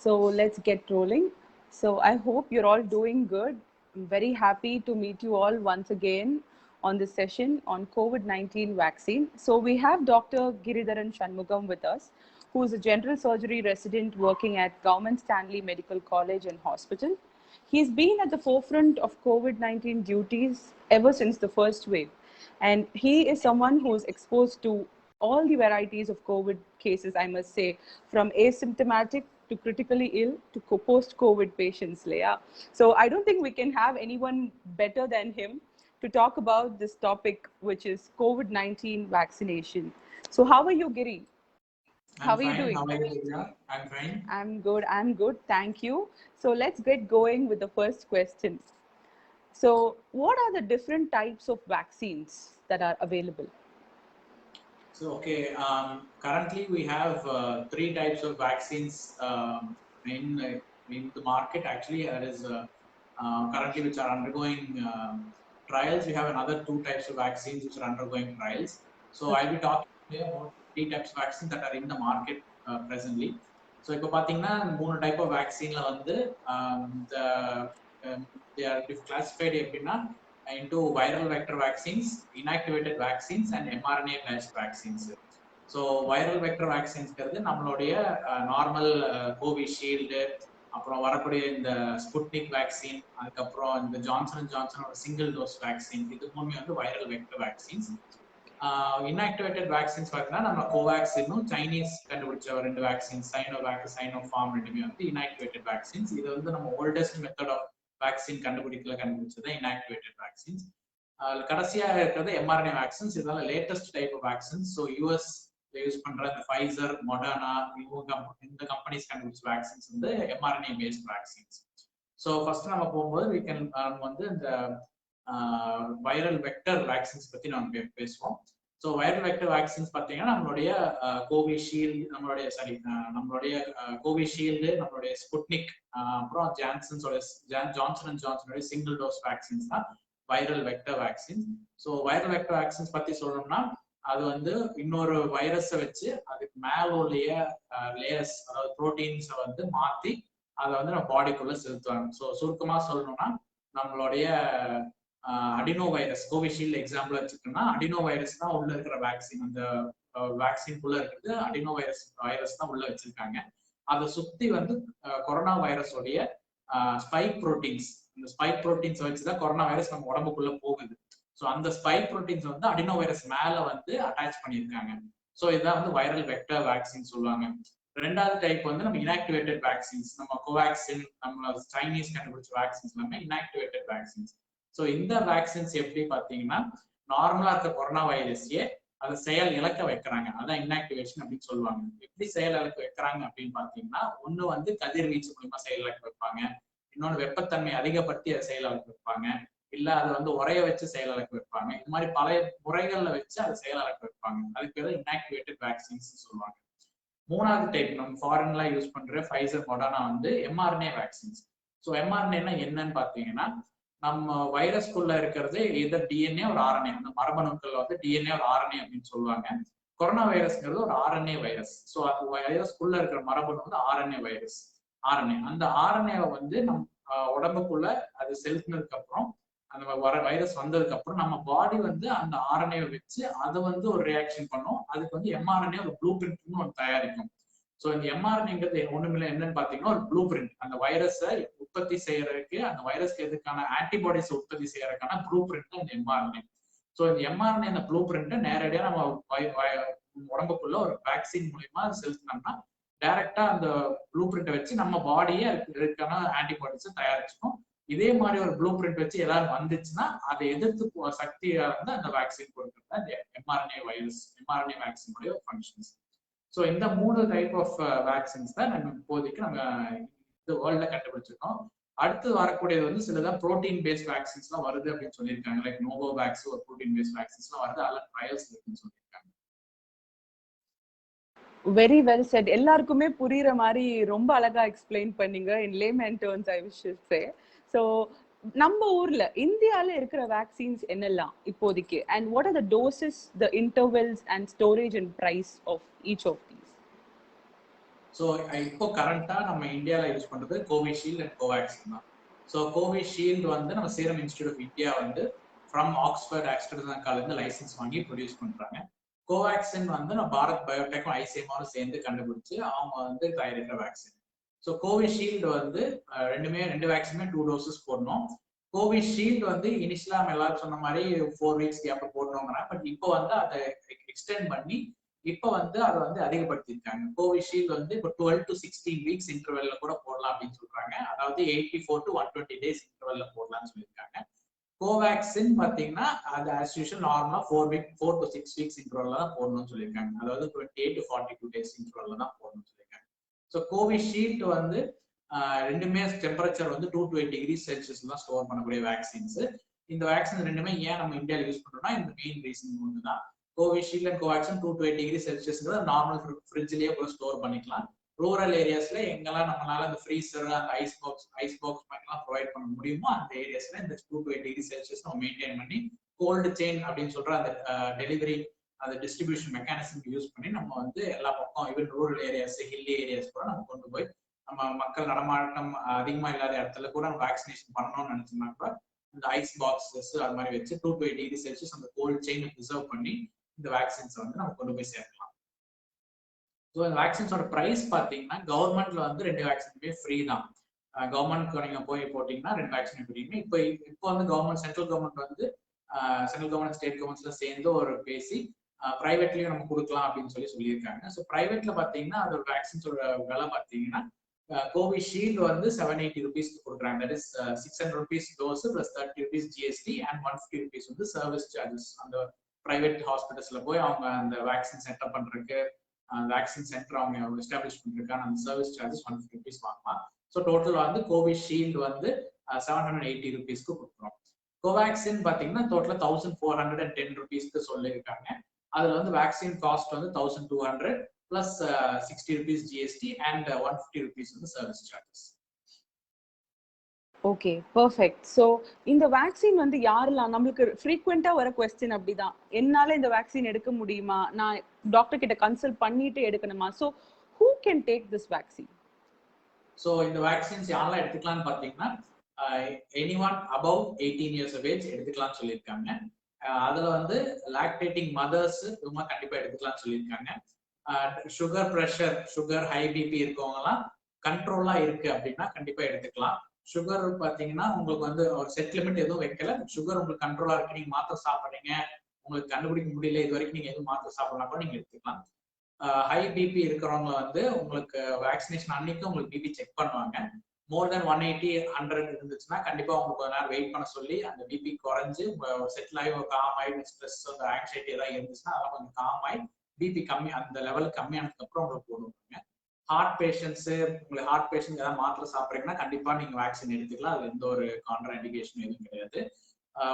So let's get rolling. So I hope you're all doing good. I'm very happy to meet you all once again on this session on COVID-19 vaccine. So we have Dr. Giridharan Shanmugam with us, who is a general surgery resident working at Government Stanley Medical College and Hospital. He's been at the forefront of COVID-19 duties ever since the first wave. And he is someone who is exposed to all the varieties of COVID cases, I must say, from asymptomatic to critically ill to post-COVID patients, Leah. So I don't think we can have anyone better than him to talk about this topic, which is COVID-19 vaccination. So how are you, Giri? How are you doing? How are you, Divya? I'm fine. I'm good. Thank you. So let's get going with the first question. So what are the different types of vaccines that are available? So, okay, currently we have three types of vaccines in the market. Actually, there is currently which are undergoing trials. We have another two types of vaccines which are undergoing trials. So, I'll be talking today about three types of vaccines that are in the market presently. So, இப்போ பார்த்தீங்கன்னா மூணு type of வேக்சின்ல வந்து they are classified எப்படின்னா into viral vector vaccines, inactivated vaccines and mRNA based vaccines. So viral vector vaccines நம்மளுடைய normal Covishield, அப்புறம் வரக்கூடிய இந்த Sputnik vaccine, அதுக்கப்புறம் இந்த ஜான்சன் சிங்கிள் டோஸ் வேக்சின், இது மூணுமே வந்து viral vector vaccines. Inactivated vaccines பார்த்தீங்கன்னா நம்ம கோவேக்சினும் சைனீஸ் கண்டுபிடிச்ச ரெண்டு வேக்சின் சைனோஃபார்ம் ரெண்டுமே வந்து இன்ஆக்டிவேட்டட் வேக்சின்ஸ். இது வந்து நம்ம ஓல்டஸ்ட் மெத்தட் ஆஃப் வேக்சின் கண்டுபிடிச்சது இன்ஆக்டிவேட்டட் வேக்சின்ஸ். கடைசியா இருக்கிறது எம்ஆர்என்ஏ வேக்சின்ஸ். இதனால latest type of vaccines. So US use பண்ற இந்த ஃபைசர், மொடர்னா, இந்த கம்பெனிஸ் கண்டுபிடிச்ச வேக்சின்ஸ் வந்து mRNA based vaccines. So first நம்ம போகும்போது வந்து இந்த வைரல் வெக்டர் வேக்சின்ஸ் பத்தி நம்ம பேசுவோம். ஸோ வைரல் வெக்டர் வேக்சின்ஸ் பார்த்தீங்கன்னா நம்மளுடைய கோவிஷீல்டு, நம்மளுடைய கோவிஷீல்டு, நம்மளுடைய ஸ்புட்னிக், அப்புறம் ஜான்சன் அண்ட் ஜான்சனோட சிங்கிள் டோஸ் வேக்சின்ஸ் தான் viral vector vaccine. So viral vector vaccines பத்தி சொல்லணும்னா அது வந்து இன்னொரு வைரஸை வச்சு அதுக்கு மேல உள்ள லேயர்ஸ், அதாவது ப்ரோட்டீன்ஸை வந்து மாத்தி அதை வந்து நம்ம பாடிக்குள்ள செலுத்துவாங்க. ஸோ சுருக்கமா சொல்லணும்னா நம்மளுடைய அடினோ வைரஸ், கோவிஷீல்டு எக்ஸாம்பிள் வச்சுக்கோன்னா அடினோ வைரஸ் தான் உள்ள இருக்கிற வேக்சின். அந்த வேக்சின்குள்ள இருக்கிறது அடினோ வைரஸ் தான் உள்ள வச்சிருக்காங்க. அதை சுத்தி வந்து கொரோனா வைரஸோடைய ஸ்பைக் ப்ரோட்டீன்ஸ், இந்த ஸ்பைக் ப்ரோட்டீன்ஸ் வச்சுதான் கொரோனா வைரஸ் நம்ம உடம்புக்குள்ள போகுது. ஸோ அந்த ஸ்பைக் ப்ரோட்டீன்ஸ் வந்து அடினோ வைரஸ் மேல வந்து அட்டாச் பண்ணியிருக்காங்க. ஸோ இதுதான் வந்து வைரல் வெக்டர் வேக்சின் சொல்லுவாங்க. ரெண்டாவது டைப் வந்து நம்ம இன்ஆக்டிவேட்டட் வேக்சின்ஸ். நம்ம கோவேக்சின், நம்ம சைனீஸ் கண்டுபிடிச்ச வேக்சின்ஸ் எல்லாமே இன்ஆக்டிவேட்டட் வேக்சின்ஸ். ஸோ இந்த வேக்சின்ஸ் எப்படி பார்த்தீங்கன்னா நார்மலா இருக்க கொரோனா வைரஸையே அதை செயல் இழக்க வைக்கிறாங்க. அதான் இன்ஆக்டிவேஷன் அப்படின்னு சொல்லுவாங்க. எப்படி செயல் இழக்க வைக்கிறாங்க அப்படின்னு பார்த்தீங்கன்னா, ஒண்ணு வந்து கதிர்வீச்சு மூலமா செயல் இழக்க வைப்பாங்க, இன்னொன்று வெப்பத்தன்மை அதிகப்படுத்தி அதை செயல் இழக்க வைப்பாங்க, இல்ல அதை வந்து உரைய வச்சு செயல் இழக்க வைப்பாங்க. இது மாதிரி பல முறைகள்ல வச்சு அதை செயல் இழக்க வைப்பாங்க. அதுக்கு பேர் இன்ஆக்டிவேட்டட் வேக்சின்ஸ் சொல்லுவாங்க. மூணாவது டைப் நம்ம ஃபாரின்ல யூஸ் பண்ற ஃபைசர், மொடர்னா வந்து எம்ஆர்என்ஏ வேக்சின்ஸ். ஸோ எம்ஆர்என்ஏன்னா என்னன்னு பார்த்தீங்கன்னா, நம்ம வைரஸ்குள்ள இருக்கிறது எதர் டிஎன்ஏ ஒரு ஆர்என்ஏ, அந்த மரபணுக்கள் வந்து டிஎன்ஏ ஒரு ஆர்என்ஏ அப்படின்னு சொல்லுவாங்க. கொரோனா வைரஸ்ங்கிறது ஒரு ஆர்என்ஏ வைரஸ். ஸோ அது வைரஸ்குள்ள இருக்கிற மரபணு வந்து ஆர்என்ஏ வைரஸ், ஆர்என்ஏ. அந்த ஆர்என்ஏவை வந்து நம்ம உடம்புக்குள்ள அது செலுத்தினதுக்கு அப்புறம், அந்த வைரஸ் வந்ததுக்கு அப்புறம் நம்ம பாடி வந்து அந்த ஆர்என்ஏவை வச்சு அதை வந்து ஒரு ரியாக்ஷன் பண்ணும். அதுக்கு வந்து எம்ஆர்என்ஏ ஒரு ப்ளூ பிரிண்ட்னு ஒன்று தயாரிக்கும். ஸோ இந்த எம்ஆர்என்ஏங்கிறது ஒண்ணுமில்லை, என்னன்னு பாத்தீங்கன்னா ஒரு ப்ளூ பிரிண்ட். அந்த வைரஸை உற்பத்தி செய்யறதுக்கு, அந்த வைரஸ்க்கு எதுக்கான ஆன்டிபாடிஸ் உற்பத்தி செய்யறதுக்கான ப்ளூ பிரிண்ட் தான் இந்த எம்ஆர்என்ஏ. ஸோ இந்த எம்ஆர்என்ஏ அந்த ப்ளூ பிரிண்ட்டை நேரடியாக நம்ம உடம்புக்குள்ள ஒரு வேக்சின் மூலியமா செலுத்தினோம்னா டைரக்டா அந்த ப்ளூ பிரிண்ட்டை வச்சு நம்ம பாடியே அதுக்கான ஆன்டிபாடிஸை தயாரிச்சுக்கும். இதே மாதிரி ஒரு ப்ளூ பிரிண்ட் வச்சு ஏதாவது வந்துச்சுன்னா அதை எதிர்த்து சக்தியா வந்து அந்த வேக்சின் கொடுக்குறது தான் இந்த எம்ஆர்என்ஏ வைரஸ், எம்ஆர்என்ஏ வேக்சினுடைய ஃபங்க்ஷன்ஸ். ஸோ இந்த மூணு டைப் ஆஃப் வேக்சின்ஸ் தான் நம்ம இப்போதைக்கு நம்ம இந்த வேர்ல்ட்ல கண்டுபிடிச்சிருக்கோம். அடுத்து வரக்கூடியது வந்து சிலதான் ப்ரோட்டீன் பேஸ்ட் வேக்சின்ஸ்லாம் வருது அப்படின்னு சொல்லியிருக்காங்க. லைக் நோவோவேக்ஸ் ஒரு ப்ரோட்டீன் பேஸ்ட் வேக்சின்ஸ்லாம் வருது, அதெல்லாம் ட்ரையல்ஸ் இருக்குன்னு சொல்லியிருக்காங்க. Very well said. எல்லாருக்குமே புரியுற மாதிரி ரொம்ப அழகா எக்ஸ்பிளைன் பண்ணீங்க in layman terms, I wish to say. So நம்ம ஊர்ல இந்தியால இருக்கிற வேக்சின்ஸ் என்னெல்லாம் இப்போதைக்கு, and what are the doses, the intervals and storage and price of each of these? So இப்போ கரண்டா நம்ம இந்தியாவில் யூஸ் பண்றது கோவிஷீல்டு அண்ட் கோவேக்சின் தான். ஸோ கோவிஷீல்டு வந்து நம்ம சீரம் இன்ஸ்டியூட் ஆஃப் இந்தியா வந்து ஃப்ரம் ஆக்ஸ்போர்ட் ஆஸ்ட்ராஜெனகால லைசன்ஸ் வாங்கி ப்ரொடியூஸ் பண்றாங்க. கோவேக்சின் வந்து நம்ம பாரத் பயோடெக்கும் ஐசிஎம்ஆரும் சேர்ந்து கண்டுபிடிச்சு அவங்க வந்து தயாரிக்கிற வேக்சின். ஸோ கோவிஷீல்டு வந்து ரெண்டு வேக்சினுமே 2 டோசஸ் போடணும். கோவிஷீல்டு வந்து இனிஷியலா நம்ம எல்லாரும் சொன்ன மாதிரி 4 வீக்ஸ் கேப் போடணுங்கிறாங்க. பட் இப்போ வந்து அதை எக்ஸ்டெண்ட் பண்ணி இப்போ வந்து அதை வந்து அதிகப்படுத்திருக்காங்க. கோவிஷீல்டு வந்து இப்போ 12 to 16 வீக்ஸ் இன்டர்வெல்ல கூட போடலாம் அப்படின்னு சொல்றாங்க. அதாவது 84 to 120 டேஸ் இன்டர்வெல்ல போடலாம்னு சொல்லியிருக்காங்க. கோவேக்சின் பாத்தீங்கன்னா அது ஆஸ் யூஷுவல் நார்மலா 4 to 6 வீக்ஸ் இன்டர்வெல்ல தான் போடணும்னு சொல்லியிருக்காங்க. அதாவது 28 to 42 டேஸ் இன்டர்வெல்ல தான் போடணும்னு சொல்லியிருக்காங்க. ஸோ கோவிஷீல்டு வந்து ரெண்டுமே டெம்பரேச்சர் வந்து 2 to 8 டிகிரி செல்சியஸ் தான் ஸ்டோர் பண்ணக்கூடிய வேக்சின்ஸ். இந்த வேக்சின் ரெண்டுமே ஏன் நம்ம இந்தியாவில் யூஸ் பண்றோம்னா இந்த மெயின் ரீசன் ஒன்று தான். Covishield and Covaxin 2 to 8 degree செல்சியஸ்ங்கிறத நார்மல் ஃப்ரிட்ஜ்லயே கூட ஸ்டோர் பண்ணிக்கலாம். ரூரல் ஏரியாஸ்ல எங்கெல்லாம் நம்மளால அந்த ஃப்ரீசர் அந்த ஐஸ் பாக்ஸ் மாதிரிலாம் ப்ரொவைட் பண்ண முடியுமோ அந்த ஏரியாஸ்ல இந்த 2 to 8 டிகிரி செல்சியஸ் நம்ம மெயின்டைன் பண்ணி கோல்டு செயின் அப்படின்னு சொல்ற அந்த டெலிவரி அந்த டிஸ்ட்ரிபியூஷன் மெக்கானிசம் யூஸ் பண்ணி நம்ம வந்து எல்லா பக்கம் even rural areas hilly areas கூட நம்ம கொண்டு போய் நம்ம மக்கள் நடமாட்டம் அதிகமா இல்லாத இடத்துல கூட நம்ம வேக்சினேஷன் பண்ணணும்னு நினைச்சோம்னா கூட இந்த ஐஸ் பாக்ஸஸ் அது மாதிரி வச்சு 2 to 8 டிகிரி செல்சியஸ் அந்த கோல்ட் செயினை ப்ரிசர்வ் பண்ணி இந்த வேக்சின்ஸ் வந்து நம்ம கொண்டு போய் சேர்க்கலாம். ஸோ இந்த வேக்சின்ஸோட ப்ரைஸ் பார்த்தீங்கன்னா கவர்மெண்ட்ல வந்து 2 வேக்சினுமே ஃப்ரீ தான். கவர்மெண்ட்க்கு நீங்க போய் போட்டீங்கன்னா 2 வேக்சின் ஃப்ரீங்க. இப்போ வந்து கவர்மெண்ட் சென்ட்ரல் கவர்மெண்ட் வந்து சென்ட்ரல் கவர்மெண்ட் ஸ்டேட் கவர்மெண்ட்ஸ்ல சேர்ந்து ஒரு பேசி பிரைவேட்லயும் நம்ம கொடுக்கலாம் அப்படின்னு சொல்லியிருக்காங்க. ஸோ பிரைவேட்ல பார்த்தீங்கன்னா அதோட வேக்சின்ஸோட விலை பார்த்தீங்கன்னா கோவிஷீல்டு வந்து 780 rupees கொடுக்குறாங்க. That is 600 rupees dose plus 30 rupees GST and 150 rupees வந்து சர்வீஸ் சார்ஜஸ். அந்த பிரைவேட் ஹாஸ்பிட்டல்ஸ்ல போய் அவங்க அந்த வேக்சின் செட்டப் பண்றதுக்கு வேக்சின் சென்டர் அவங்க எஸ்டாப்ளிஷ் பண்றதுக்கான அந்த சர்வீஸ் சார்ஜஸ் 150 rupees வாங்கலாம். ஸோ டோட்டல் வந்து கோவிஷீல்டு வந்து 780 rupeesக்கு கொடுக்குறோம். கோவேக்சின் பாத்தீங்கன்னா டோட்டலா 1410 rupeesக்கு சொல்லியிருக்காங்க. அதுல வந்து வேக்சின் காஸ்ட் வந்து 1200 plus 60 rupees GST and 150 rupees வந்து service charges. Okay, perfect. So இந்த வேக்சின் வந்து யாரெல்லாம் நம்மளுக்கு ஃப்ரீக்வெண்டா வர கொஸ்டின் அப்படிதான், என்னால இந்த வேக்சின் எடுக்க முடியுமா, நான் டாக்டர் கிட்ட கன்சல்ட் பண்ணிட்டு எடுக்கணுமா? So who can take this vaccine? So இந்த வேக்சின்ஸ் யாரெல்லாம் எடுத்துக்கலாம்னு பார்த்தீங்கன்னா anyone above 18 years of age எடுத்துக்கலாம்னு சொல்லியிருக்காங்க. அதுல வந்து லாக்டேட்டிங் மதர்ஸ் இவங்க கண்டிப்பா எடுத்துக்கலாம்னு சொல்லியிருக்காங்க. Sugar pressure sugar high BP இருக்கவங்கலாம் கண்ட்ரோலா இருக்கு அப்படின்னா கண்டிப்பா எடுத்துக்கலாம். சுகர் பாத்தீங்கன்னா உங்களுக்கு வந்து ஒரு செட் லிமிட் எதுவும் வைக்கல, சுகர் உங்களுக்கு கண்ட்ரோலா இருக்கு, நீங்க மாத்திரை சாப்பிடுறீங்க, உங்களுக்கு கண்டுபிடிக்க முடியல இது வரைக்கும் நீங்க எதுவும் மாத்திரை சாப்பிடலாம் கூட நீங்க எடுத்துக்கலாம். ஹை பிபி இருக்கிறவங்க வந்து உங்களுக்கு வேக்சினேஷன் அன்னைக்கு உங்களுக்கு பிபி செக் பண்ணுவாங்க. மோர் தென் 180 100 இருந்துச்சுன்னா கண்டிப்பா உங்களுக்கு ஒரு நேரம் வெயிட் பண்ண சொல்லி அந்த பிபி குறைஞ்சு செட்டில் ஆகி ஒரு காம் ஆகி ஸ்ட்ரெஸ் அந்த ஆங்ஸைட்டி ஏதாவது இருந்துச்சுன்னா அதெல்லாம் கொஞ்சம் காம் ஆகி பிபி கம்மி அந்த லெவலுக்கு கம்மியானதுக்கு அப்புறம் உங்களுக்கு போடுவாங்க. ஹார்ட் பேஷண்ட்ஸ் உங்களுக்கு ஹார்ட் பேஷண்ட் ஏதாவது மாத்திரை சாப்பிட்றீங்கன்னா கண்டிப்பா நீங்க வேக்சின் எடுத்துக்கலாம். அது எந்த ஒரு கான்ட்ரா இண்டிகேஷன் எதுவும் கிடையாது.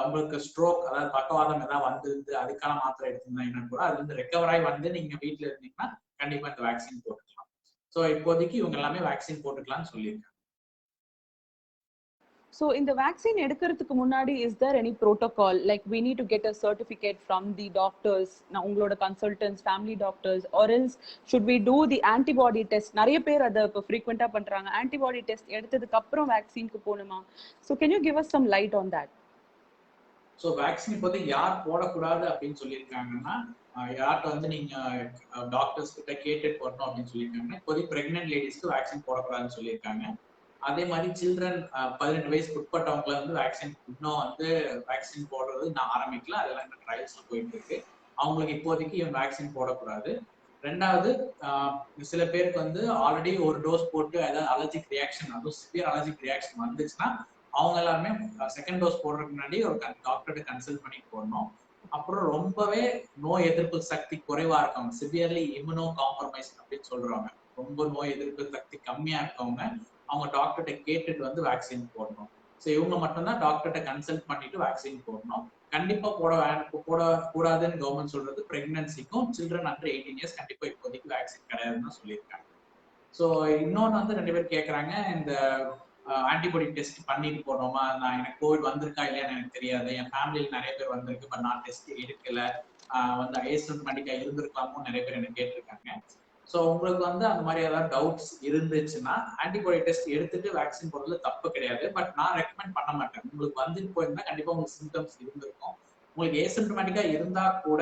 உங்களுக்கு ஸ்ட்ரோக் அதாவது பக்கவாதம் ஏதாவது வந்து அதுக்கான மாத்திரை எடுத்திருந்தீங்கன்னா கூட அது வந்து ரெக்கவர் ஆகி வந்து நீங்க வீட்டுல இருந்தீங்கன்னா கண்டிப்பா இந்த வேக்சின் போட்டுக்கலாம். ஸோ இப்போதைக்கு இவங்க எல்லாமே வேக்சின் போட்டுக்கலாம்னு சொல்லியிருக்காங்க. So in the vaccine எடுக்கிறதுக்கு முன்னாடி is there any protocol, like we need to get a certificate from the doctors, now உங்களோட consultants, family doctors, or else should we do the antibody test? நிறைய பேர் அதை இப்போ frequent-ஆ பண்றாங்க. antibody test எடுத்ததுக்கு அப்புறம் வேக்சினுக்கு போகணுமா? So can you give us some light on that? So vaccine இப்போது யார் போடக்கூடாது அப்படின்னு சொல்லியிருக்காங்கன்னா யார்கிட்ட வந்து நீங்க டாக்டர்ஸ் கிட்ட கேட்டுட்டு போடணும் அப்படின்னு சொல்லியிருக்காங்கன்னா இப்போதைக்கு பிரெக்னென்ட் லேடிஸ்க்கு வேக்சின் போடக்கூடாதுன்னு சொல்லியிருக்காங்க. அதே மாதிரி சில்ட்ரன் 18 வயசுக்கு உட்பட்டவங்களை வந்து வேக்சின் இன்னும் வந்து வேக்சின் போடுறது இன்னும் ஆரம்பிக்கல, அதெல்லாம் இந்த ட்ரையல்ஸ்ல போயிட்டு இருக்கு. அவங்களுக்கு இப்போதைக்கு வேக்சின் போடக்கூடாது. ரெண்டாவது சில பேருக்கு வந்து ஆல்ரெடி ஒரு டோஸ் போட்டு ஏதாவது அலர்ஜிக் ரியாக்ஷன் அதுவும் சிவியர் அலர்ஜிக் ரியாக்ஷன் வந்துச்சுன்னா அவங்க எல்லாருமே செகண்ட் டோஸ் போடுறதுக்கு முன்னாடி ஒரு டாக்டர்கிட்ட கன்சல்ட் பண்ணி போடணும். அப்புறம் ரொம்பவே நோய் எதிர்ப்பு சக்தி குறைவா இருக்கவங்க சிவியர்லி இம்யூனோ காம்ப்ரமைஸ் அப்படின்னு சொல்றவங்க, ரொம்ப நோய் எதிர்ப்பு சக்தி கம்மியா இருக்கவங்க அவங்க டாக்டர்கிட்ட கேட்டுட்டு வந்து வேக்சின் போடணும். ஸோ இவங்க மட்டும்தான் டாக்டர்கிட்ட கன்சல்ட் பண்ணிட்டு வேக்சின் போடணும். கண்டிப்பா போடக்கூடாதுன்னு கவர்மெண்ட் சொல்றது பிரெக்னன்சிக்கும் சில்ட்ரன் அண்டர் 18 years கண்டிப்பா இப்போதைக்கு வேக்சின் கிடையாதுன்னு சொல்லியிருக்காங்க. ஸோ இன்னொன்று வந்து 2 பேர் கேட்குறாங்க, இந்த ஆன்டிபாடி டெஸ்ட் பண்ணிட்டு போனோமா, நான் எனக்கு கோவிட் வந்திருக்கா இல்லையான்னு எனக்கு தெரியாது, என் ஃபேமிலியில் நிறைய பேர் வந்திருக்கு பட் நான் டெஸ்ட் எடுக்கல, வந்து ஐசோமேட்டிக்கா இருந்திருக்கலாமோ நிறைய பேர் என்ன கேட்டிருக்காங்க. ஸோ உங்களுக்கு வந்து அந்த மாதிரி ஏதாவது டவுட்ஸ் இருந்துச்சுன்னா ஆன்டிபாடி டெஸ்ட் எடுத்துட்டு வேக்சின் போடுறது தப்பு கிடையாது. பட் நான் ரெக்கமெண்ட் பண்ண மாட்டேன். உங்களுக்கு வந்துட்டு போயிருந்தா கண்டிப்பா உங்களுக்கு சிம்டம்ஸ் இருந்திருக்கும். உங்களுக்கு ஏசிம்டமேட்டிக்கா இருந்தா கூட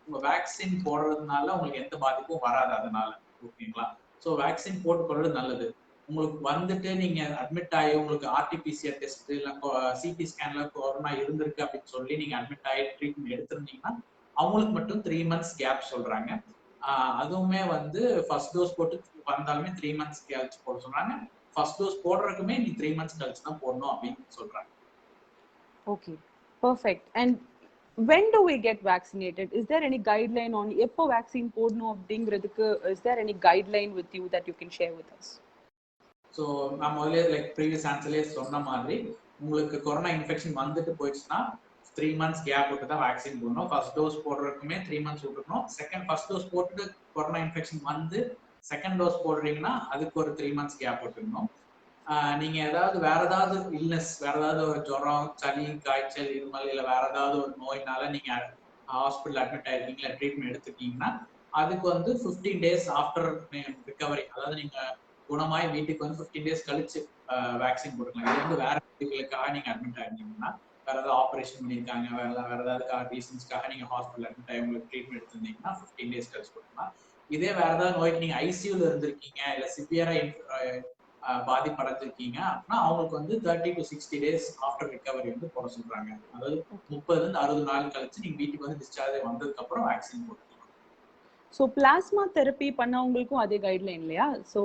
உங்க வேக்சின் போடுறதுனால உங்களுக்கு எந்த பாதிப்பும் வராது அதனால. ஓகேங்களா? ஸோ வேக்சின் போட்டுக்கொள்றது நல்லது. உங்களுக்கு வந்துட்டு நீங்க அட்மிட் ஆகி உங்களுக்கு ஆர்டிபிசிஆர் டெஸ்ட் இல்ல சிடி ஸ்கேன்ல கொரோனா இருந்திருக்கு அப்படின்னு சொல்லி நீங்க அட்மிட் ஆகி ட்ரீட்மெண்ட் எடுத்திருந்தீங்கன்னா அவங்களுக்கு மட்டும் 3 months கேப் சொல்றாங்க. அதுவுமே வந்து ஃபர்ஸ்ட் டோஸ் போட்டு வந்தாலுமே 3 months கழிச்சு போட சொல்றாங்க. ஃபர்ஸ்ட் டோஸ் போடுறதுக்குமே நீ 3 months கழிச்சு தான் போடணும் அப்படின்னு சொல்றாங்க. Okay, perfect. And when do we get vaccinated? Is there any guideline on எப்போ vaccine போடணும் அப்படிங்கிறதுக்கு? Is there any guideline with you that you can share with us? So நான் முதல்ல லைக் ப்ரீவியஸ் ஆன்சர்லேயே சொன்ன மாதிரி உங்களுக்கு கொரோனா இன்ஃபெக்ஷன் வந்துட்டு போயிடுச்சுன்னா 3 months கேப் விட்டு தான் வேக்சின் போடணும். ஃபர்ஸ்ட் டோஸ் போடுறதுக்குமே 3 months விட்டுக்கணும். ஃபர்ஸ்ட் டோஸ் போட்டுட்டு கொரோனா இன்ஃபெக்ஷன் வந்து செகண்ட் டோஸ் போடுறீங்கன்னா அதுக்கு ஒரு 3 months கேப் விட்டுக்கணும். நீங்க ஏதாவது வேற ஏதாவது இல்னஸ், வேற ஏதாவது ஒரு ஜுரம், சளி, காய்ச்சல், இருமல் இல்லை வேற ஏதாவது ஒரு நோயினால நீங்க ஹாஸ்பிட்டல் அட்மிட் ஆயிருக்கீங்க, ட்ரீட்மெண்ட் எடுத்துட்டீங்கன்னா அதுக்கு வந்து 15 days ஆஃப்டர் ரிகவரி, அதாவது நீங்க குணமாய் வீட்டுக்கு வந்து 15 days கழிச்சு வேக்சின் போட்டுக்கலாம். இது வந்து வேற இதுகளுக்காக நீங்க அட்மிட் ஆயிருந்தீங்கன்னா, வேற ஏதாவது ஆப்ரேஷன் பண்ணியிருக்காங்க, வேற ஏதாவது ரீசன்ஸ்க்காக நீங்க ஹாஸ்பிட்டல் அட்மிட் ஆகி உங்களுக்கு ட்ரீட்மெண்ட் எடுத்திருந்தீங்கன்னா 15 days கழிச்சு போட்டுக்கலாம். இதே வேற ஏதாவது நோய்க்கு நீங்க ஐசியூல இருந்திருக்கீங்க இல்ல சிவியரா பாதிப்படைஞ்சிருக்கீங்க அப்படின்னா அவங்களுக்கு வந்து 30 to 60 days ஆஃப்டர் ரிகவரி வந்து போட சொல்றாங்க. அதாவது 30 to 60 நாள் கழிச்சு நீங்க வீட்டுக்கு வந்து டிஸ்சார்ஜ் வந்ததுக்கு அப்புறம் வேக்சின் போட்டுக்கலாம். So plasma therapy பண்ணவங்களுக்கும் அதே கைட்லைன் இல்லையா? So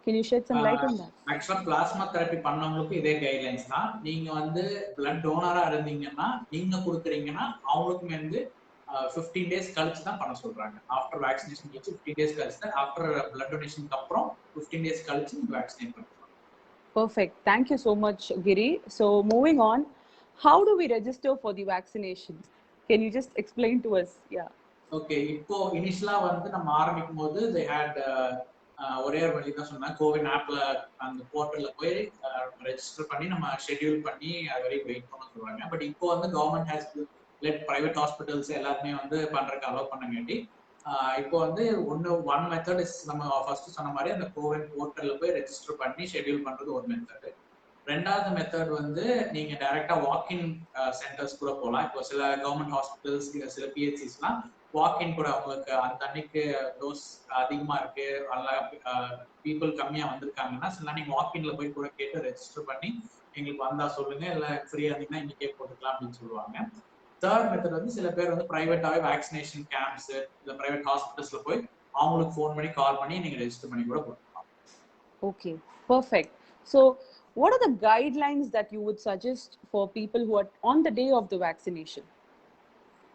can you shed some light on that? ஆக்சுவலா பிளாஸ்மா தெரப்பி பண்ணவங்களுக்கும் இதே கைட்லைன்ஸ் தான். நீங்க வந்து பிளட் டோனரா இருந்தீங்கன்னா நீங்க கொடுக்குறீங்கன்னா அவங்களுக்குமே வந்து 15 days கழிச்சு தான் பண்ண சொல்றாங்க. ஆஃப்டர் வேக்சினேஷன் கழிச்சு 15 days கழிச்சு தான், ஆஃப்டர் பிளட் டொனேஷனுக்கு அப்புறம் 15 days கழிச்சு நீங்க வேக்சினேட் பண்ணலாம். Perfect. Thank you so much, Giri. So moving on, how do we register for the vaccination? Can you just explain to us? Yeah. Okay, இப்போ இனிஷியலா வந்து நம்ம ஆரம்பிக்கும் போது they had ஒரே ஒரு வழி தான் சொன்னாங்க. கோவின் ஆப்ல அந்த போர்ட்டல்ல போய் ரெஜிஸ்டர் பண்ணி நம்ம ஷெட்யூல் பண்ணி அது வரைக்கும் வெயிட் பண்ண சொல்றாங்க. பட் இப்போ வந்து government has let private hospitals எல்லாருமே வந்து பண்றதுக்கு அலோவ் பண்ணங்காட்டி இப்போ வந்து ஒன் மெத்தட் இஸ் நம்ம ஃபர்ஸ்ட் சொன்ன மாதிரி அந்த கோவின் போர்ட்டல்ல போய் ரெஜிஸ்டர் பண்ணி ஷெட்யூல் பண்றது ஒரு மெத்தட். ரெண்டாவது மெத்தட் வந்து நீங்க டைரக்டா வாக்கின் சென்டர்ஸ் கூட போகலாம். இப்போ சில கவர்மெண்ட் ஹாஸ்பிட்டல்ஸ் சில பிஹெச்சிஸ்லாம் வாக்கின் கூட அவங்களுக்கு அந்த அன்னைக்கு டோஸ் அதிகமா இருக்கு, பீப்புள் கம்மியா வந்திருக்காங்கன்னா சில நீங்க வாக்கின்ல போய் கூட கேட்டு ரெஜிஸ்டர் பண்ணி எங்களுக்கு வந்தா சொல்லுங்க, இல்ல ஃப்ரீயா இருந்தீங்கன்னா இன்னைக்கே போட்டுக்கலாம் அப்படின்னு சொல்லுவாங்க. தேர்ட் மெத்தட் வந்து சில பேர் வந்து பிரைவேட்டாவே வேக்சினேஷன் கேம்ப்ஸ் இல்ல பிரைவேட் ஹாஸ்பிட்டல்ஸ்ல போய் அவங்களுக்கு ஃபோன் பண்ணி கால் பண்ணி நீங்க ரெஜிஸ்டர் பண்ணி கூட போட்டுக்கலாம். Okay, perfect. So what are the guidelines that you would suggest for people who are on the day of the vaccination?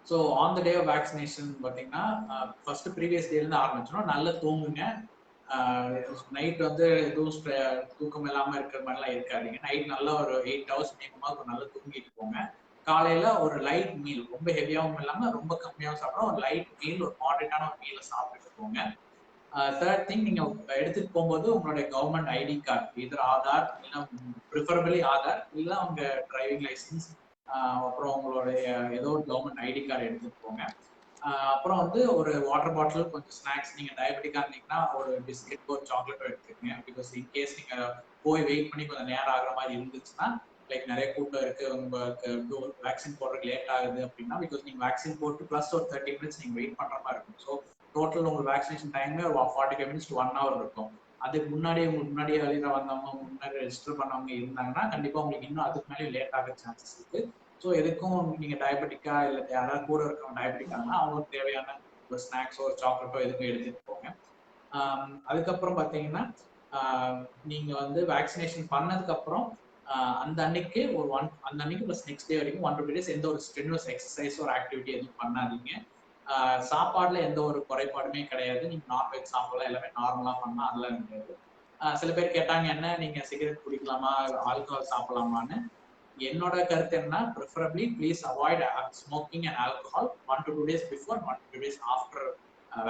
So on the day of vaccination பார்த்தீங்கன்னா ஃபர்ஸ்ட் ப்ரீவியஸ் டேலேருந்து ஆரம்பிச்சிடும். நல்லா தூங்குங்க. நைட் வந்து எதுவும் தூக்கம் இல்லாமல் இருக்கிற மாதிரிலாம் இருக்காதீங்க. நைட் நல்லா ஒரு 8 hours மினிமமாக நல்லா தூங்கிட்டு போங்க. காலையில் ஒரு லைட் மீல், ரொம்ப ஹெவியாகவும் இல்லாமல் ரொம்ப கம்மியாகவும் சாப்பிடணும். ஒரு லைட் மீல், ஒரு மாடரேட்டான ஒரு மீலை சாப்பிட்டுட்டு போங்க. தேர்ட் திங், நீங்க எடுத்துட்டு போகும்போது உங்களுடைய கவர்மெண்ட் ஐடி கார்டு, இதர் ஆதார் இல்லைன்னா ப்ரிஃபரபிளி ஆதார் இல்லை உங்க டிரைவிங் லைசன்ஸ், அப்புறம் உங்களுடைய ஏதோ ஒரு கவர்மெண்ட் ஐடி கார்டு எடுத்துட்டு போங்க. அப்புறம் வந்து ஒரு வாட்டர் பாட்டில், கொஞ்சம் ஸ்நாக்ஸ். நீங்க டயபெட்டிக்கா இருந்தீங்கன்னா ஒரு பிஸ்கெட் ஒரு சாக்லேட்டோ எடுத்துக்கங்க. பிகாஸ் இன்கேஸ் நீங்க போய் வெயிட் பண்ணி கொஞ்சம் நேரம் ஆகிற மாதிரி இருந்துச்சுன்னா, லைக் நிறைய கூட்டம் இருக்கு, உங்களுக்கு வேக்சின் போடுறதுக்கு லேட் ஆகுது அப்படின்னா, பிகாஸ் நீங்க வேக்சின் போட்டு பிளஸ் ஒரு 30 minutes நீங்க வெயிட் பண்ற மாதிரி இருக்கும். ஸோ டோட்டல் உங்களுக்கு வேக்சினேஷன் டைமே ஒரு 45 minutes to 1 hour இருக்கும். அதுக்கு முன்னாடியே வெளியில வந்தவங்க, முன்னாடி ரெஜிஸ்டர் பண்ணவங்க இருந்தாங்கன்னா கண்டிப்பா உங்களுக்கு இன்னும் அதுக்கு மேலே லேட் ஆக சான்சஸ் இருக்கு. ஸோ எதுக்கும் நீங்க டயபெட்டிக்கா இல்லை யாராவது கூட இருக்கவங்க டயபெட்டிக்கானா அவங்களுக்கு தேவையான ஒரு ஸ்நாக்ஸோ ஒரு சாக்லேட்டோ எதுக்கும் எடுத்துட்டு போங்க. அதுக்கப்புறம் பார்த்தீங்கன்னா நீங்க வந்து வேக்சினேஷன் பண்ணதுக்கு அப்புறம் அந்த அன்னைக்கு அந்த அன்னைக்கு ப்ளஸ் நெக்ஸ்ட் டே வரைக்கும் 1 to 2 days எந்த ஒரு ஸ்ட்ரென்யூஸ் எக்ஸசைஸ் ஒரு ஆக்டிவிட்டி எதுவும் பண்ணாதீங்க. சாப்பாடுல எந்த ஒரு குறைபாடுமே கிடையாது. நீங்க நான்வெஜ் சாப்பிடலாம், எல்லாமே நார்மலா பண்ணலாம், அதெல்லாம் கிடையாது. சில பேர் கேட்டாங்க என்ன நீங்க சிகரெட் குடிக்கலாமா, ஆல்கஹால் சாப்பிடலாமான்னு. என்னோட கருத்து என்ன, preferably please avoid smoking and alcohol 1 to 2 days before, 1 to 2 days after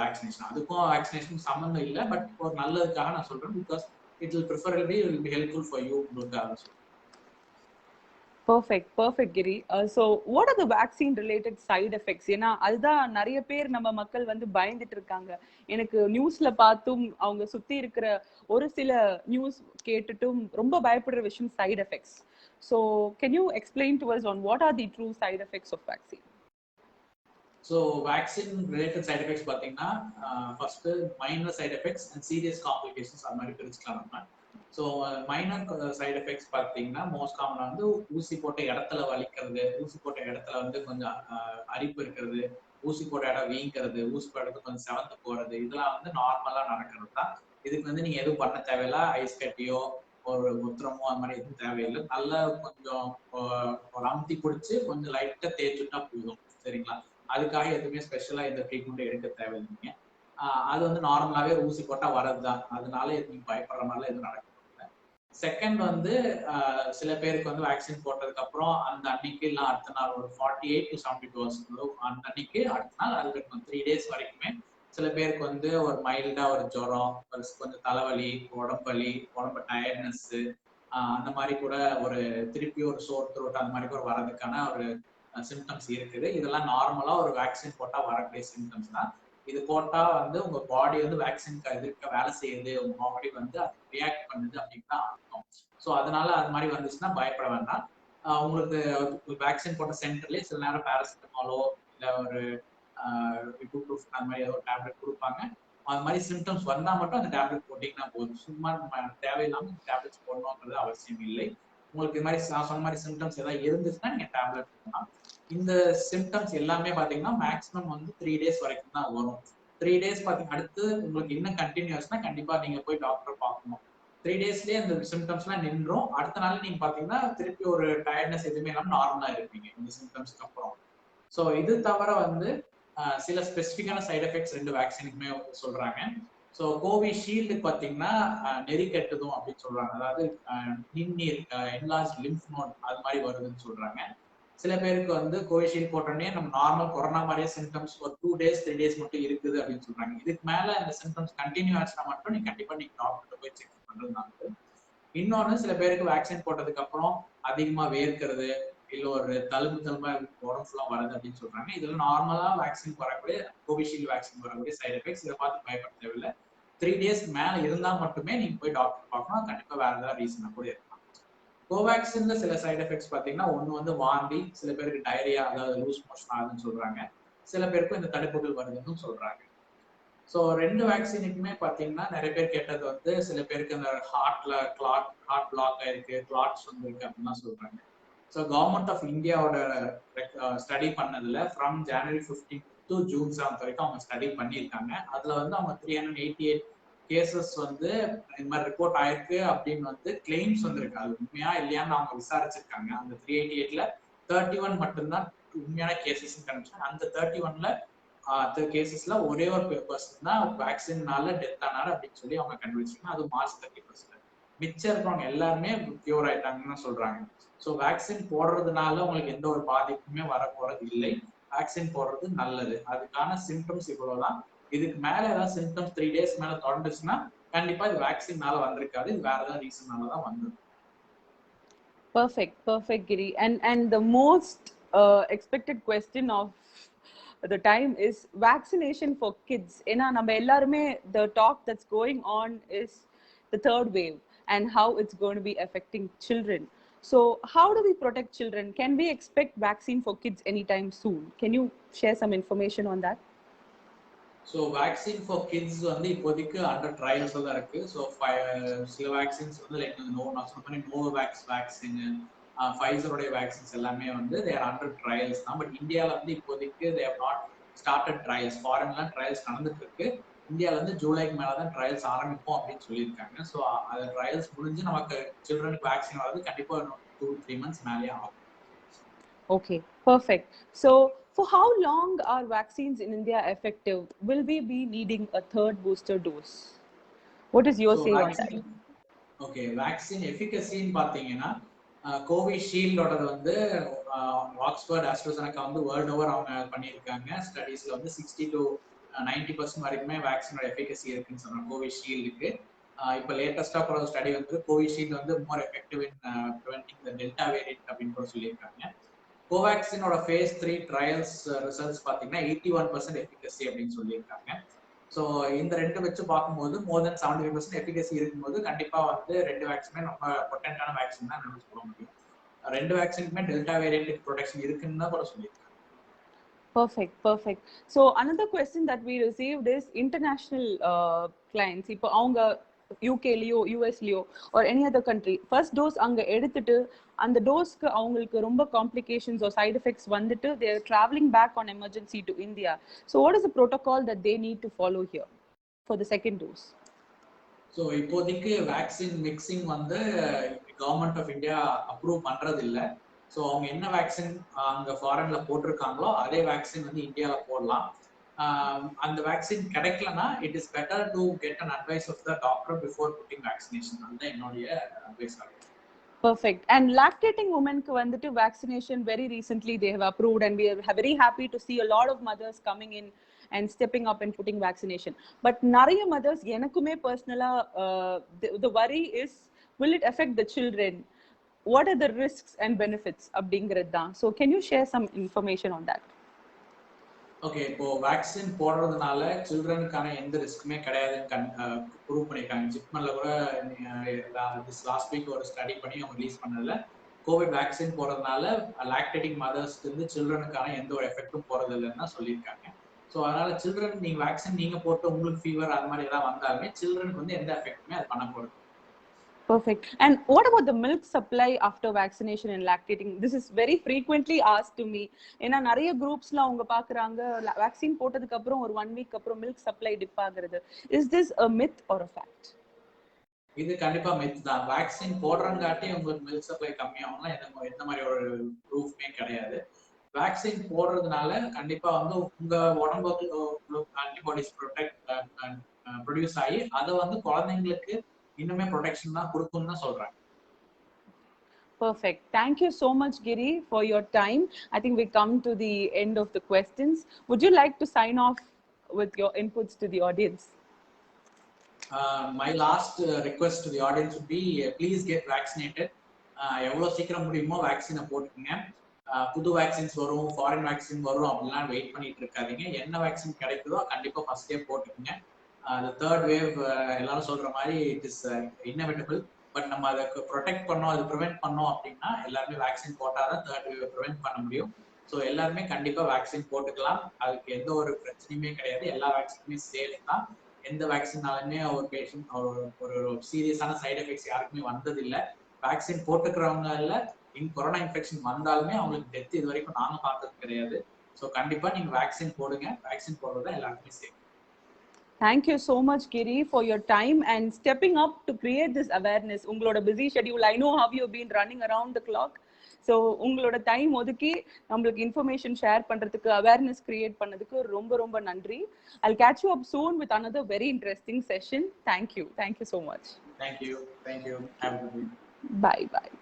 vaccination. அதுக்கும் வேக்சினேஷன் சம்மந்தம் இல்லை, பட் ஒரு நல்லதுக்காக நான் சொல்றேன். Because it will preferably will be helpful for you. உங்களுக்கு சொல்றேன். Perfect, Giri. So what are the vaccine related side effects? ஏன்னா அதுதான் நிறைய பேர் நம்ம மக்கள் வந்து பயந்துட்டு இருக்காங்க. எனக்கு நியூஸ்ல பார்த்தும் அவங்க சுத்தி இருக்கிற ஒரு சில நியூஸ் கேட்டுட்டும் ரொம்ப பயப்படுற விஷயம் side effects. So can you explain to us on what are the true side effects of vaccine? So vaccine related side effects பாத்தீங்கன்னா first minor side effects and serious complications அது மாதிரி பிரிச்சுக்கலாம் நம்ம. ஸோ மைனர் சைடு எஃபெக்ட்ஸ் பார்த்தீங்கன்னா most காமனாக வந்து ஊசி போட்ட இடத்துல வலிக்கிறது, ஊசி போட்ட இடத்துல வந்து கொஞ்சம் அரிப்பு இருக்கிறது, ஊசி போட்ட இடம் வீங்கிறது, ஊசி போட்ட இடத்துல கொஞ்சம் செவந்து போறது, இதெல்லாம் வந்து நார்மலாக நடக்கிறது தான். இதுக்கு வந்து நீங்க எதுவும் பண்ண தேவையில்ல, ஐஸ் கட்டியோ ஒரு முத்திரமோ அது மாதிரி எதுவும் தேவையில்லை. நல்லா கொஞ்சம் ஒரு அமுத்தி பிடிச்சி கொஞ்சம் லைட்டா தேய்ச்சுட்டா போதும், சரிங்களா? அதுக்காக எதுவுமே ஸ்பெஷலா எந்த ட்ரீட்மெண்ட் எடுக்க தேவையில்லைங்க. அது வந்து நார்மலாவே ஊசி போட்டா வரதுதான், அதனால எதுவும் பயப்படுற மாதிரிலாம் எதுவும் நடக்கும். செகண்ட் வந்து சில பேருக்கு வந்து வேக்சின் போட்டதுக்கு அப்புறம் அந்த அன்னைக்கு இல்லை அடுத்த நாள் ஒரு 48 to 72 hours அந்த அன்னைக்கு அடுத்த நாள் அதுக்கு 3 days வரைக்குமே சில பேருக்கு வந்து ஒரு மைல்டா ஒரு ஜுரம், ஒரு கொஞ்சம் தலைவலி, உடம்பு டயர்ட்னஸ், அந்த மாதிரி கூட ஒரு திருப்பி ஒரு சோர் த்ரோட் அந்த மாதிரி கூட வர்றதுக்கான ஒரு சிம்டம்ஸ் இருக்குது. இதெல்லாம் நார்மலா ஒரு வேக்சின் போட்டா வரக்கூடிய சிம்டம்ஸ் தான். இது போட்டா வந்து உங்க பாடி வந்து வேக்சினுக்கு எதிர்க்க வேலை செய்யுது, உங்க பாடி வந்து அது ரியாக்ட் பண்ணுது அப்படின்னு தான் அர்த்தம். ஸோ அதனால அது மாதிரி வந்துச்சுன்னா பயப்பட வேண்டாம். உங்களுக்கு வேக்சின் போட்ட சென்டர்லேயே சில நேரம் பேராசிட்டமாலோ இல்லை ஒரு இபுப்ரூஃபன் அந்த மாதிரி ஏதோ ஒரு டேப்லெட் கொடுப்பாங்க. அது மாதிரி சிம்டம்ஸ் வந்தா மட்டும் அந்த டேப்லெட் போட்டிங்கன்னா போதும். சும்மா நம்ம தேவையில்லாம டேப்லெட்ஸ் போடணுங்கிறது அவசியம் இல்லை. உங்களுக்கு இது மாதிரி நான் சொன்ன மாதிரி சிம்டம்ஸ் ஏதாவது இருந்துச்சுன்னா நீங்க டேப்லெட் போடலாம். இந்த சிம்டம்ஸ் எல்லாமே பாத்தீங்கன்னா மேக்ஸிமம் வந்து 3 days வரைக்கும் தான் வரும். 3 days பாத்தீங்கன்னா அடுத்து உங்களுக்கு இன்னும் கண்டினியூஸ்னா கண்டிப்பா நீங்க போய் டாக்டர் பார்க்கணும். 3 daysலயே அந்த சிம்டம்ஸ் எல்லாம் நின்றும். அடுத்த நாள் நீங்க பாத்தீங்கன்னா திருப்பி ஒரு டயர்ட்னஸ் எதுவுமே இல்லாம நார்மலா இருப்பீங்க இந்த சிம்டம்ஸ்க்கு அப்புறம். ஸோ இது தவிர வந்து சில ஸ்பெசிஃபிக்கான சைட் எஃபெக்ட்ஸ் 2 வேக்சினுக்குமே சொல்றாங்க. ஸோ கோவிஷீல்டுக்கு பார்த்தீங்கன்னா நெறி கட்டுதும் அப்படின்னு சொல்றாங்க. அதாவது நின்னீர் என்லார்ஜ் லிம்ஃப் நோட் அது மாதிரி வருதுன்னு சொல்றாங்க. சில பேருக்கு வந்து கோவிஷீல்டு போட்டோடனே நம்ம நார்மல் கொரோனா மாதிரியே சிம்டம்ஸ் ஒரு 2 days 3 days மட்டும் இருக்குது அப்படின்னு சொல்றாங்க. இதுக்கு மேல இந்த சிம்டம்ஸ் கண்டினியூ ஆச்சுன்னா மட்டும் நீங்க கண்டிப்பா நீங்க டாக்டர் போய் செக் பண்றது நல்லது. இன்னொன்னு சில பேருக்கு வேக்சின் போட்டதுக்கு அப்புறம் அதிகமா வேர்க்கிறது, இல்ல ஒரு தழும்பா உடம்பு ஃபுல்லா வருது அப்படின்னு சொல்றாங்க. இதுல நார்மலா வேக்சின் வரக்கூடிய கோவிஷீல்டு வேக்சின் வரக்கூடிய சைட் எஃபெக்ட்ஸ், இதை பார்த்து பயப்பட தேவையில்லை. 3 days மேல இருந்தா மட்டுமே நீங்க போய் டாக்டர் பார்க்கணும். கண்டிப்பா வேற ஏதாவது ரீசனா கூட இருக்கலாம். கோவேக்சின்ல சில சைட் எஃபெக்ட்ஸ் பாத்தீங்கன்னா ஒண்ணு வந்து வாந்தி, சில பேருக்கு டயரியா அதாவது லூஸ் மோஷன் ஆகுதுன்னு சொல்றாங்க. சில பேருக்கு இந்த தடுப்புகள் வருதுன்னு சொல்றாங்க. ஸோ 2 வேக்சினுக்குமே பாத்தீங்கன்னா நிறைய பேர் கேட்டது வந்து சில பேருக்கு அந்த ஹார்ட் பிளாக் ஆயிருக்கு, கிளாட்ஸ் வந்துருக்கு அப்படின்னு சொல்றாங்க. ஸோ கவர்மெண்ட் ஆஃப் இந்தியாவோட ஸ்டடி பண்ணதுல ஃப்ரம் ஜனவரி 15 டு ஜூன் 7 வரைக்கும் அவங்க ஸ்டடி பண்ணியிருக்காங்க. அதுல வந்து அவங்க 388 கேசஸ் வந்து இந்த மாதிரி ரிப்போர்ட் ஆயிருக்கு அப்படின்னு வந்து கிளைம்ஸ் வந்திருக்கு. அது உண்மையா இல்லையான்னு அவங்க விசாரிச்சிருக்காங்க. அந்த 388ல 31 மட்டும்தான் உண்மையான கேசஸ் கண்டுபிடிச்சாங்க. அந்த 31ல கேசஸ்ல ஒரே ஒரு பர்சன் தான் வேக்சின்னால டெத் ஆனாரு அப்படின்னு சொல்லி அவங்க கண்டுபிடிச்சிருக்காங்க. அது மார்ச் 31. மிச்சம் இருக்கிறவங்க எல்லாருமே கியூர் ஆயிட்டாங்கன்னு சொல்றாங்க. ஸோ வேக்சின் போடுறதுனால உங்களுக்கு எந்த ஒரு பாதிப்புமே வரப்போறது இல்லை. வேக்சின் போடுறது நல்லது. அதுக்கான சிம்டம்ஸ் இவ்வளவுதான். இதுக்கு மேல ஏதாவது சிம்டம்ஸ் 3 days மேல தொடர்ந்துச்சுன்னா கண்டிப்பா இது வேக்சின்னால வந்திருக்காது, இது வேற ஏதாவது ரீசன்னால தான் வந்தது. Perfect, Giri. And the most expected question of the time is vaccination for kids. ஏன்னா நம்ம எல்லாருமே the talk that's going on is the third wave and how it's going to be affecting children. So how do we protect children? Can we expect vaccine for kids anytime soon? Can you share some information on that? So vaccine for kids வந்து இப்போதைக்கு under trials தான் இருக்கு. So சில vaccines வந்து like நான் சொன்ன மாதிரி நோவேக்ஸ் vaccine, ஃபைசருடைய vaccines எல்லாமே வந்து தேர் அண்டர் ட்ரையல்ஸ் தான். பட் இந்தியாவில் வந்து இப்போதைக்கு they have not started trials. ஃபாரின்லாம் ட்ரையல்ஸ் நடந்துட்டு இருக்கு. இந்தியாவில் வந்து ஜூலைக்கு மேலே தான் ட்ரையல்ஸ் ஆரம்பிப்போம் அப்படின்னு சொல்லியிருக்காங்க. ஸோ அது ட்ரையல்ஸ் முடிஞ்சு நமக்கு சில்ட்ரனுக்கு வேக்சின் வரது கண்டிப்பாக 2-3 months மேலேயே ஆகும். Okay, perfect. So for how long are vaccines in India effective? Will we be needing a third booster dose? What is your say on that? Okay, vaccine efficacy ன்னு பாத்தீங்கன்னா கோவிஷீல்டோடது வந்து Oxford AstraZeneca வந்து world over அவங்க பண்ணியிருக்காங்க. ஸ்டடீஸ்ல வந்து 60 to 90% வரைக்குமே வேக்சினோட efficacy இருக்குன்னு சொன்னாங்க கோவிஷீல்டுக்கு. இப்போ லேட்டஸ்டா கூட ஒரு ஸ்டடி வந்து கோவிஷீல்டு வந்து மோர் எஃபெக்டிவ் இன் ப்ரிவென்டிங் த டெல்டா வேரியன்ட் அப்படின்னு கூட சொல்லியிருக்காங்க. கோவேக்சினோட phase 3 ட்ரையல்ஸ் ரிசல்ட்ஸ் பார்த்தீங்கன்னா 81% எஃபிகசி அப்படின்னு சொல்லியிருக்காங்க. ஸோ இந்த ரெண்டு வச்சு பார்க்கும்போது மோர் தென் 75% எஃபிகசி இருக்கும்போது கண்டிப்பா வந்து ரெண்டு வேக்சினுமே ரொம்ப பொட்டன்டான வேக்சின் தான் நம்ம சொல்ல முடியும். ரெண்டு வேக்சினுக்குமே டெல்டா வேரியன்ட் ப்ரொடெக்ஷன் இருக்குன்னு தான் கூட சொல்லியிருக்காங்க. Perfect. So another question that we received is international clients. இப்போ அவங்க யூகேலியோ யூஎஸ்லியோ or any other country first dose அங்க எடுத்துட்டு அந்த டோஸ்க்கு அவங்களுக்கு ரொம்ப காம்ப்ளிகேஷன்ஸ் or side effects வந்துட்டு they are traveling back on emergency to India. So what is the protocol that they need to follow here for the second dose? So இப்போதைக்கு vaccine mixing வந்து government of India approve பண்றது இல்லை. So அவங்க என்ன vaccine அங்கே ஃபாரின்ல போட்டிருக்காங்களோ அதே vaccine வந்து இந்தியாவில் போடலாம். அந்த வேக்சின் கிடைக்கலனா it is better to get an advice of the doctor before putting vaccination. அதுதான் என்னுடைய அட்வைஸ் ஆகும். Perfect. And lactating women ku vanditu vaccination very recently they have approved, and we are very happy to see a lot of mothers coming in and stepping up and putting vaccination. But nariya mothers enakume personally the worry is, will it affect the children? What are the risks and benefits abdingiradha? So can you share some information on that? Okay, இப்போ vaccine போடுறதுனால சில்ட்ரனுக்கான எந்த ரிஸ்க்குமே கிடையாதுன்னு prove பண்ணியிருக்காங்க. ஜிப்மர்ல கூட last week ஒரு study பண்ணி அவங்க release பண்ணதுல கோவிட் வேக்சின் போடுறதுனால லாக்டேட்டிங் மதர்ஸ்க்கு வந்து சில்ட்ரனுக்கான எந்த ஒரு எஃபெக்டும் போறது இல்லைன்னு தான் சொல்லியிருக்காங்க. ஸோ அதனால சில்ட்ரன் நீங்க வேக்சின் நீங்க போட்டு உங்களுக்கு ஃபீவர் அது மாதிரி ஏதாவது வந்தாலுமே சில்ட்ரனுக்கு வந்து எந்த எஃபெக்ட்டுமே அது பண்ண போறது. Perfect. And what about the milk supply after vaccination and lactating? This is very frequently asked to me. ஏன்னா நிறைய குரூப்ஸ்ல அவங்க பாக்குறாங்க வேக்சின் போட்டதுக்கு அப்புறம் ஒரு 1 வீக் அப்புறம் மில்க் சப்ளை டிப் ஆகுறது. Is this a myth or a fact? இது கண்டிப்பா மித் தான். வேக்சின் போடுறங்காட்டி உங்களுக்கு மில்க் சப்ளை கம்மியாகும்னா எந்த மாதிரி ஒரு ப்ரூஃப்மே கிடையாது. வேக்சின் போடுறதுனால கண்டிப்பா வந்து உங்க உடம்புக்கு ஆன்டிபாடிஸ் ப்ரொடியூஸ் ஆகி அதை வந்து குழந்தைங்களுக்கு இன்னுமே ப்ரொடெக்ஷன் தான் கொடுக்கும்னு தான் சொல்றாங்க. Perfect. Thank you so much, Giri, for your time. I think we come to the end of the questions. Would you like to sign off with your inputs to the audience? My last request to the audience would be please get vaccinated. எவ்வளவு சீக்கிரம் முடியுமோ வேக்சினை போட்டுக்கங்க. புது vaccines வரும், foreign vaccine வரும் அப்படிலாம் wait பண்ணிட்டு இருக்காதீங்க. என்ன வேக்சின் கிடைக்குதோ கண்டிப்பா ஃபர்ஸ்டே போட்டுக்கங்க. தேர்ட் வேவ் எல்லாரும் சொல்ற மாதிரி இட் இஸ் இன்னெவிட்டபிள். பட் நம்ம அதை ப்ரொடெக்ட் பண்ணோம், அது ப்ரிவென்ட் பண்ணோம் அப்படின்னா எல்லாருமே வேக்சின் போட்டாதான் தேர்ட் வேவ் ப்ரிவென்ட் பண்ண முடியும். ஸோ எல்லாருமே கண்டிப்பா வேக்சின் போட்டுக்கலாம். அதுக்கு எந்த ஒரு பிரச்சனையுமே கிடையாது. எல்லா வேக்சினுமே சேஃப் தான். எந்த வேக்சினாலுமே ஒரு பேஷண்ட் ஒரு சீரியஸான சைடு எஃபெக்ட்ஸ் யாருக்குமே வந்ததில்லை. வேக்சின் போட்டுக்கிறவங்க கொரோனா இன்ஃபெக்ஷன் வந்தாலுமே அவங்களுக்கு டெத் இது வரைக்கும் நாங்க பார்த்தது கிடையாது. ஸோ கண்டிப்பா நீங்க வேக்சின் போடுங்க. வேக்சின் போடுறது எல்லாருக்குமே safe. Thank you so much, Giri, for your time and stepping up to create this awareness. Ungaloda busy schedule, I know how you've been running around the clock. So ungaloda time odukki namukku information share pandradhukku, awareness create pannadhukku romba nandri. I'll catch you up soon with another very interesting session. Thank you so much. Thank you. Have a good day. Bye.